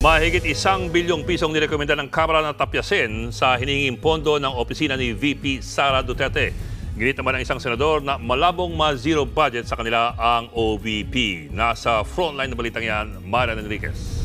Mahigit 1 bilyong pisong nirekomenda ng Kamara na tapyasin sa hinihinging pondo ng opisina ni VP Sara Duterte. Ginit naman ng isang senador na malabong ma-zero budget sa kanila ang OVP. Nasa frontline na balitang yan, Marian Enriquez.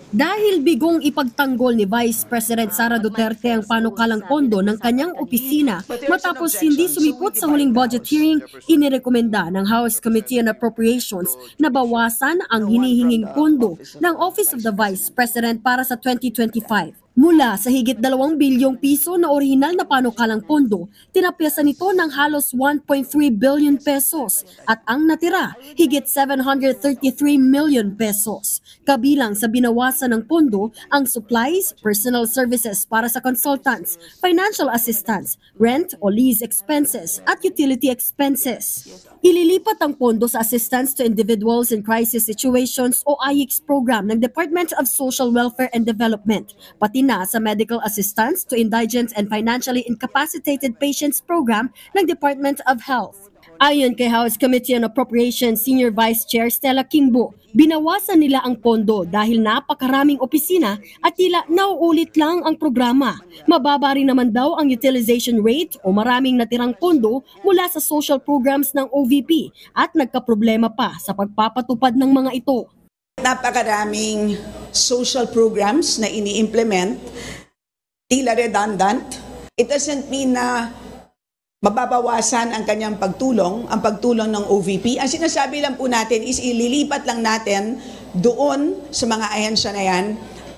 Dahil bigong ipagtanggol ni Vice President Sara Duterte ang panukalang pondo ng kanyang opisina matapos hindi sumipot sa huling budget hearing, inirekomenda ng House Committee on Appropriations na bawasan ang hinihinging pondo ng Office of the Vice President para sa 2025. Mula sa higit 2 bilyong piso na orihinal na panukalang pondo, tinapyasan ito ng halos 1.3 billion pesos at ang natira, higit 733 million pesos. Kabilang sa binawasan ng pondo ang supplies, personal services para sa consultants, financial assistance, rent o lease expenses at utility expenses. Ililipat ang pondo sa Assistance to Individuals in Crisis Situations o IEX program ng Department of Social Welfare and Development, pati na sa Medical Assistance to Indigent and Financially Incapacitated Patients program ng Department of Health. Ayon kay House Committee on Appropriations Senior Vice Chair Stella Kimbo, binawasan nila ang pondo dahil napakaraming opisina at tila nauulit lang ang programa. Mababa rin naman daw ang utilization rate o maraming natirang pondo mula sa social programs ng OVP at nagkaproblema pa sa pagpapatupad ng mga ito. Napakaraming social programs na ini-implement, tila redundant. It doesn't mean na mababawasan ang kanyang pagtulong, ang pagtulong ng OVP. Ang sinasabi lang po natin is ililipat lang natin doon sa mga ahensya na yan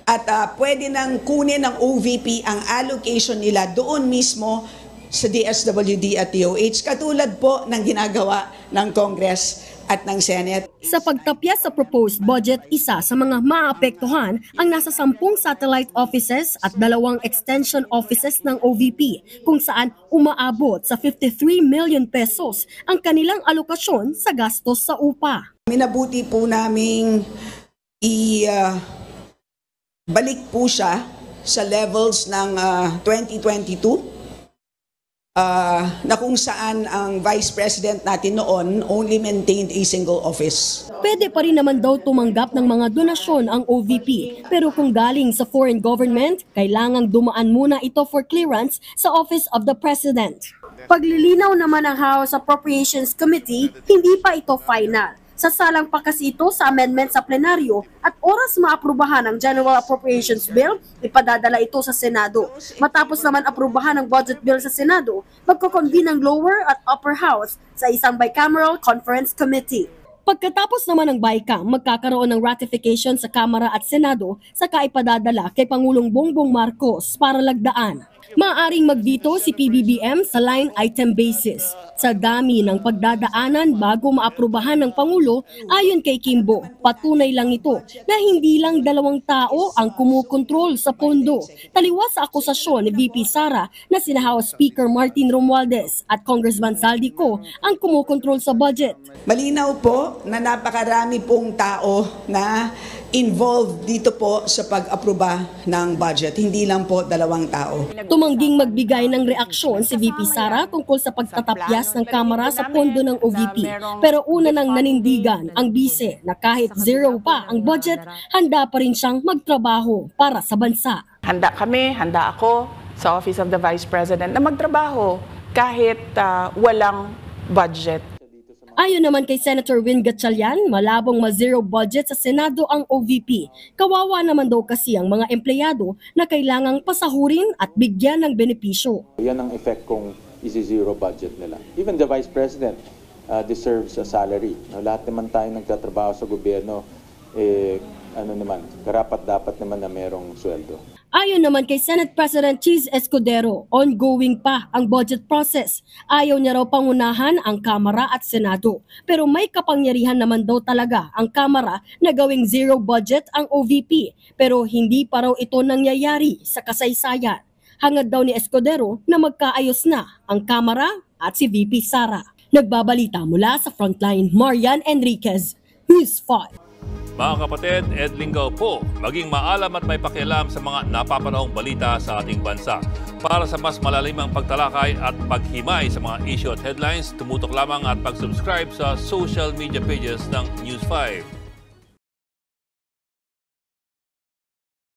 at pwede nang kunin ng OVP ang allocation nila doon mismo sa DSWD at DOH, katulad po ng ginagawa ng Congress at ng Senate. Sa pagtapya sa proposed budget, isa sa mga maapektuhan ang nasa 10 satellite offices at 2 extension offices ng OVP kung saan umaabot sa 53 million pesos ang kanilang alokasyon sa gastos sa upa. Minabuti po naming balik po siya sa levels ng 2022. Na kung saan ang Vice President natin noon only maintained a single office. Pwede pa rin naman daw tumanggap ng mga donasyon ang OVP, pero kung galing sa foreign government, kailangang dumaan muna ito for clearance sa Office of the President. Paglilinaw naman ng House Appropriations Committee, hindi pa ito final. Sasalang pa kasi ito sa amendment sa plenaryo at oras maaprubahan ang General Appropriations Bill, ipadadala ito sa Senado. Matapos naman aprubahan ang budget bill sa Senado, magkoconvene ang lower at upper house sa isang bicameral conference committee. Pagkatapos naman ng BICAM, magkakaroon ng ratification sa Kamara at Senado saka ipadadala kay Pangulong Bongbong Marcos para lagdaan. Maaring magdito si PBBM sa line item basis. Sa dami ng pagdadaanan bago maaprubahan ng Pangulo, ayon kay Kimbo, patunay lang ito na hindi lang 2 tao ang kumukontrol sa pondo. Taliwas sa akusasyon ni VP Sara na sina House Speaker Martin Romualdez at Congressman Saldico ang kumukontrol sa budget. Malinaw po na napakarami pong tao na involved dito po sa pag-aproba ng budget. Hindi lang po 2 tao. Tumangging magbigay ng reaksyon si VP Sara tungkol sa pagtatapyas ng Kamara sa pondo ng OVP. Pero una nang nanindigan ang bise na kahit zero pa ang budget, handa pa rin siyang magtrabaho para sa bansa. Handa kami, handa ako sa Office of the Vice President na magtrabaho kahit walang budget. Ayon naman kay Senator Win Gatchalian, malabong ma-zero budget sa Senado ang OVP. Kawawa naman daw kasi ang mga empleyado na kailangang pasahurin at bigyan ng benepisyo. Yan ang effect kung isi-zero budget nila. Even the Vice President deserves a salary. Lahat naman tayo nagtatrabaho sa gobyerno, karapat-dapat naman na merong sweldo. Ayon naman kay Senate President Cheese Escudero, ongoing pa ang budget process. Ayaw niya raw pangunahan ang Kamara at Senado. Pero may kapangyarihan naman daw talaga ang Kamara na gawing zero budget ang OVP. Pero hindi pa raw ito nangyayari sa kasaysayan. Hangad daw ni Escudero na magkaayos na ang Kamara at si VP Sara. Nagbabalita mula sa Frontline, Marian Enriquez, News 5. Mga kapatid, Ed Lingaw po, maging maalam at may pakialam sa mga napapanahong balita sa ating bansa. Para sa mas malalimang pagtalakay at paghimay sa mga issue at headlines, tumutok lamang at pag-subscribe sa social media pages ng News 5.